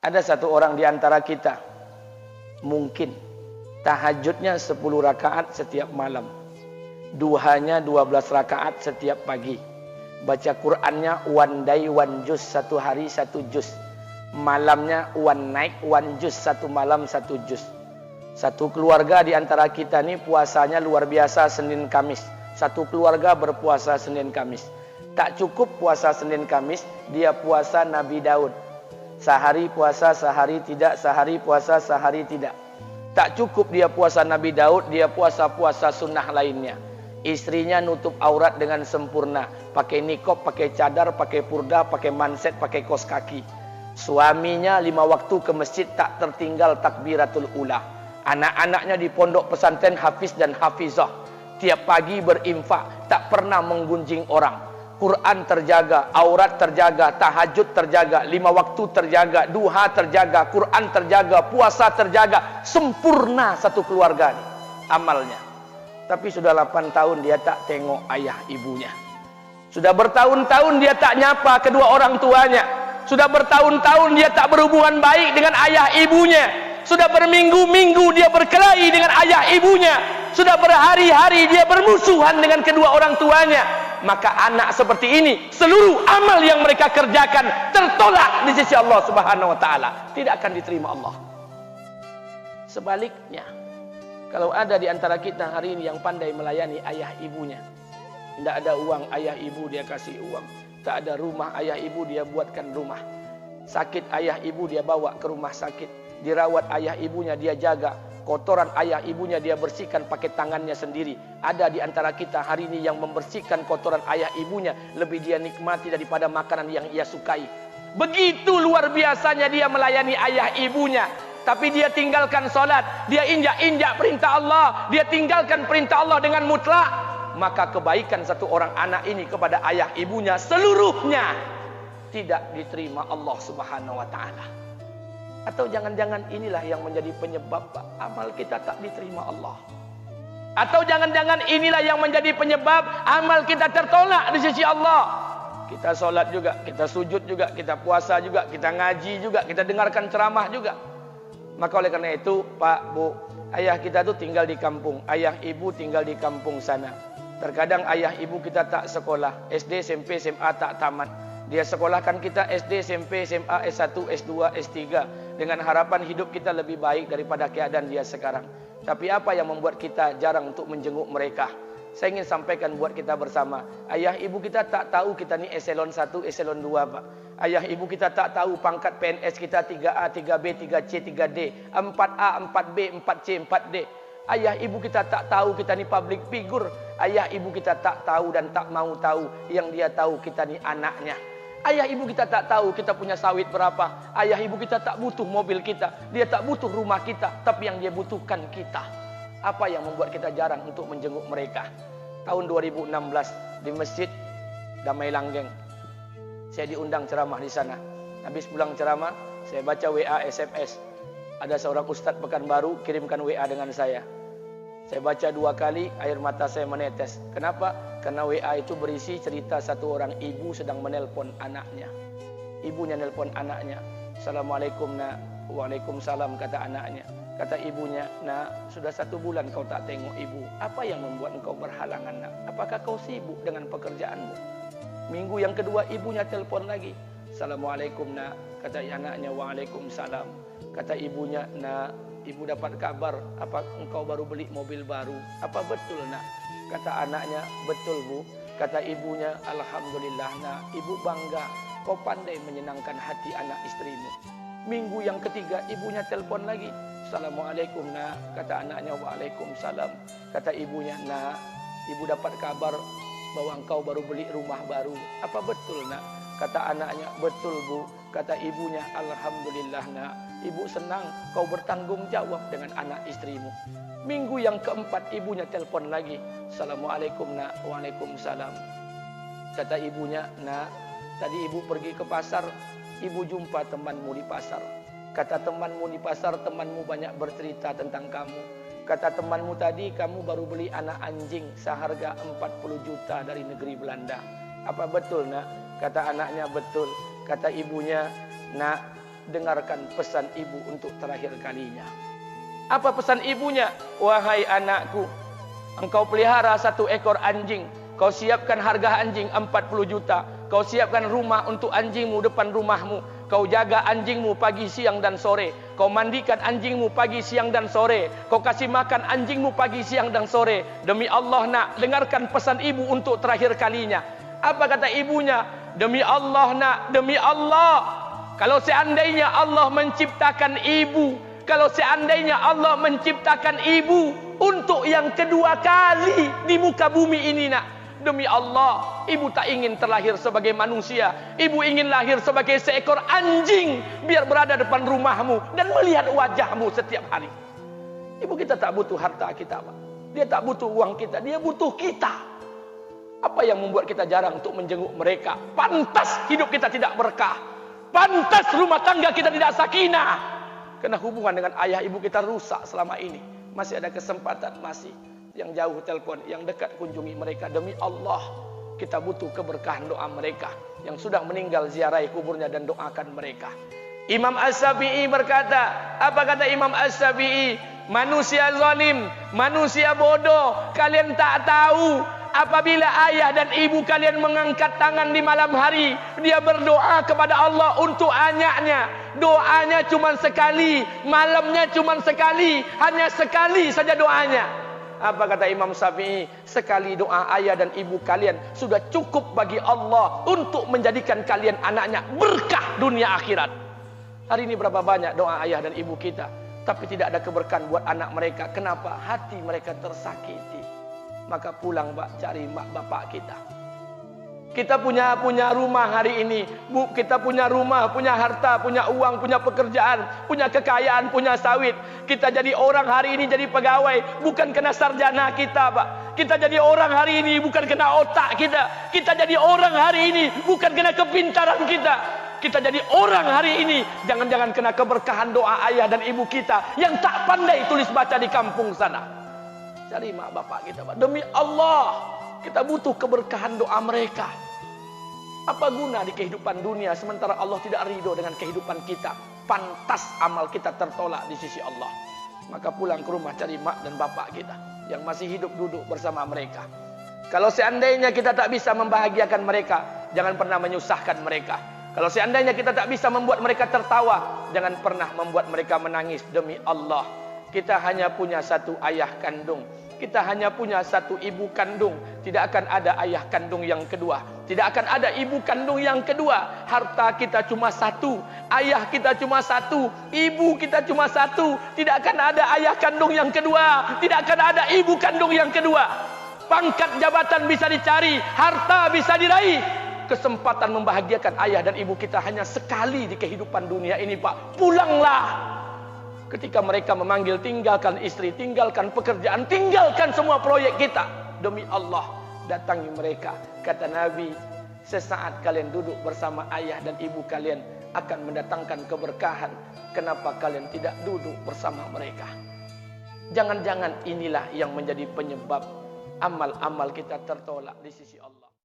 Ada satu orang di antara kita, mungkin tahajudnya 10 rakaat setiap malam, duhanya 12 rakaat setiap pagi, baca Qur'annya one day one juz, satu hari satu juz, malamnya one night one juz, satu malam satu juz. Satu keluarga di antara kita nih puasanya luar biasa Senin Kamis. Satu keluarga berpuasa Senin Kamis. Tak cukup puasa Senin Kamis, dia puasa Nabi Daud. Sehari puasa, sehari tidak, sehari puasa, sehari tidak. Tak cukup dia puasa Nabi Daud, dia puasa-puasa sunnah lainnya. Istrinya nutup aurat dengan sempurna, pakai nikob, pakai cadar, pakai purda, pakai manset, pakai kos kaki. Suaminya 5 waktu ke masjid tak tertinggal takbiratul ula. Anak-anaknya di pondok pesantren hafiz dan hafizah. Tiap pagi berinfak, tak pernah menggunjing orang. Quran terjaga, aurat terjaga, tahajud terjaga, 5 waktu terjaga, duha terjaga, Quran terjaga, puasa terjaga. Sempurna satu keluarga nih, amalnya. Tapi sudah 8 tahun dia tak tengok ayah ibunya. Sudah bertahun-tahun dia tak nyapa kedua orang tuanya. Sudah bertahun-tahun dia tak berhubungan baik dengan ayah ibunya. Sudah berminggu-minggu dia berkelahi dengan ayah ibunya. Sudah berhari-hari dia bermusuhan dengan kedua orang tuanya. Maka anak seperti ini, seluruh amal yang mereka kerjakan tertolak di sisi Allah Subhanahu wa taala, tidak akan diterima Allah. Sebaliknya, kalau ada di antara kita hari ini yang pandai melayani ayah ibunya, tidak ada uang ayah ibu dia kasih uang, tak ada rumah ayah ibu dia buatkan rumah, sakit ayah ibu dia bawa ke rumah sakit, dirawat ayah ibunya dia jaga, kotoran ayah ibunya dia bersihkan pakai tangannya sendiri. Ada di antara kita hari ini yang membersihkan kotoran ayah ibunya lebih dia nikmati daripada makanan yang ia sukai. Begitu luar biasanya dia melayani ayah ibunya. Tapi dia tinggalkan solat, dia injak-injak perintah Allah, dia tinggalkan perintah Allah dengan mutlak. Maka kebaikan satu orang anak ini kepada ayah ibunya seluruhnya tidak diterima Allah Subhanahu wa taala. Atau jangan-jangan inilah yang menjadi penyebab amal kita tak diterima Allah. Atau jangan-jangan inilah yang menjadi penyebab amal kita tertolak di sisi Allah. Kita solat juga, kita sujud juga, kita puasa juga, kita ngaji juga, kita dengarkan ceramah juga. Maka oleh karena itu, Pak, Bu, ayah kita tuh tinggal di kampung, ayah ibu tinggal di kampung sana. Terkadang ayah ibu kita tak sekolah, SD, SMP, SMA tak tamat. Dia sekolahkan kita SD, SMP, SMA, S1, S2, S3 dengan harapan hidup kita lebih baik daripada keadaan dia sekarang. Tapi apa yang membuat kita jarang untuk menjenguk mereka? Saya ingin sampaikan buat kita bersama. Ayah ibu kita tak tahu kita ni eselon 1, eselon 2, Pak. Ayah ibu kita tak tahu pangkat PNS kita 3A, 3B, 3C, 3D, 4A, 4B, 4C, 4D. Ayah ibu kita tak tahu kita ni public figure. Ayah ibu kita tak tahu dan tak mau tahu. Yang dia tahu kita ni anaknya. Ayah ibu kita tak tahu kita punya sawit berapa. Ayah ibu kita tak butuh mobil kita. Dia tak butuh rumah kita. Tapi yang dia butuhkan kita. Apa yang membuat kita jarang untuk menjenguk mereka? Tahun 2016 di Masjid Damai Langgeng, saya diundang ceramah di sana. Habis pulang ceramah, saya baca WA SMS. Ada seorang ustadz Pekanbaru kirimkan WA dengan saya. Saya baca 2 kali, air mata saya menetes. Kenapa? Karena WA itu berisi cerita satu orang ibu sedang menelpon anaknya. Ibunya nelpon anaknya. Assalamualaikum nak. Waalaikumsalam, kata anaknya. Kata ibunya, nak, sudah 1 bulan kau tak tengok ibu. Apa yang membuat engkau berhalangan, nak? Apakah kau sibuk dengan pekerjaanmu? Minggu yang kedua ibunya telpon lagi. Assalamualaikum nak. Kata anaknya, waalaikumsalam. Kata ibunya, nak, ibu dapat kabar apa engkau baru beli mobil baru. Apa betul nak? Kata anaknya, betul bu. Kata ibunya, alhamdulillah nak, ibu bangga. Kau pandai menyenangkan hati anak istrimu. Minggu yang ketiga ibunya telpon lagi. Assalamualaikum nak. Kata anaknya, waalaikumsalam. Kata ibunya, nak, ibu dapat kabar bahwa engkau baru beli rumah baru. Apa betul nak? Kata anaknya, betul bu. Kata ibunya, alhamdulillah nak, ibu senang kau bertanggung jawab dengan anak istrimu. Minggu yang keempat ibunya telpon lagi. Assalamualaikum nak. Waalaikumsalam. Kata ibunya, nak, tadi ibu pergi ke pasar, ibu jumpa temanmu di pasar. Kata temanmu di pasar, temanmu banyak bercerita tentang kamu. Kata temanmu tadi, kamu baru beli anak anjing seharga 40 juta dari negeri Belanda. Apa betul nak? Kata anaknya, betul. Kata ibunya, nak, dengarkan pesan ibu untuk terakhir kalinya. Apa pesan ibunya? Wahai anakku, engkau pelihara satu ekor anjing. Kau siapkan harga anjing 40 juta. Kau siapkan rumah untuk anjingmu depan rumahmu. Kau jaga anjingmu pagi, siang, dan sore. Kau mandikan anjingmu pagi, siang, dan sore. Kau kasih makan anjingmu pagi, siang, dan sore. Demi Allah nak, dengarkan pesan ibu untuk terakhir kalinya. Apa kata ibunya? Demi Allah nak, demi Allah. Kalau seandainya Allah menciptakan ibu, kalau seandainya Allah menciptakan ibu untuk yang kedua kali di muka bumi ini nak, demi Allah, ibu tak ingin terlahir sebagai manusia. Ibu ingin lahir sebagai seekor anjing, biar berada depan rumahmu dan melihat wajahmu setiap hari. Ibu kita tak butuh harta kita, Pak. Dia tak butuh uang kita, dia butuh kita. Apa yang membuat kita jarang untuk menjenguk mereka? Pantas hidup kita tidak berkah. Pantas rumah tangga kita tidak sakinah. Karena hubungan dengan ayah ibu kita rusak selama ini. Masih ada kesempatan, masih. Yang jauh telepon, yang dekat kunjungi mereka. Demi Allah, kita butuh keberkahan doa mereka. Yang sudah meninggal, ziarahi kuburnya dan doakan mereka. Imam As-Syafi'i berkata, apa kata Imam As-Syafi'i? Manusia zalim, manusia bodoh, kalian tak tahu apabila ayah dan ibu kalian mengangkat tangan di malam hari, dia berdoa kepada Allah untuk anaknya. Doanya cuma sekali, malamnya cuma sekali, hanya sekali saja doanya. Apa kata Imam Syafi'i? Sekali doa ayah dan ibu kalian sudah cukup bagi Allah untuk menjadikan kalian anaknya berkah dunia akhirat. Hari ini berapa banyak doa ayah dan ibu kita, tapi tidak ada keberkahan buat anak mereka. Kenapa? Hati mereka tersakiti. Maka pulang, Pak, cari mak bapak kita. Kita punya rumah hari ini, Bu, kita punya rumah, punya harta, punya uang, punya pekerjaan, punya kekayaan, punya sawit. Kita jadi orang hari ini jadi pegawai bukan kena sarjana kita, Pak. Kita jadi orang hari ini bukan kena otak kita. Kita jadi orang hari ini bukan kena kepintaran kita. Kita jadi orang hari ini jangan-jangan kena keberkahan doa ayah dan ibu kita yang tak pandai tulis baca di kampung sana. Cari mak bapak kita, Pak. Demi Allah, kita butuh keberkahan doa mereka. Apa guna di kehidupan dunia sementara Allah tidak ridho dengan kehidupan kita? Pantas amal kita tertolak di sisi Allah. Maka pulang ke rumah cari mak dan bapak kita yang masih hidup, duduk bersama mereka. Kalau seandainya kita tak bisa membahagiakan mereka, jangan pernah menyusahkan mereka. Kalau seandainya kita tak bisa membuat mereka tertawa, jangan pernah membuat mereka menangis. Demi Allah, kita hanya punya satu ayah kandung. Kita hanya punya satu ibu kandung. Tidak akan ada ayah kandung yang kedua. Tidak akan ada ibu kandung yang kedua. Harta kita cuma satu. Ayah kita cuma satu. Ibu kita cuma satu. Tidak akan ada ayah kandung yang kedua. Tidak akan ada ibu kandung yang kedua. Pangkat jabatan bisa dicari. Harta bisa diraih. Kesempatan membahagiakan ayah dan ibu kita hanya sekali di kehidupan dunia ini, Pak. Pulanglah. Ketika mereka memanggil, tinggalkan istri, tinggalkan pekerjaan, tinggalkan semua proyek kita. Demi Allah, datangi mereka. Kata Nabi, sesaat kalian duduk bersama ayah dan ibu kalian akan mendatangkan keberkahan. Kenapa kalian tidak duduk bersama mereka? Jangan-jangan inilah yang menjadi penyebab amal-amal kita tertolak di sisi Allah.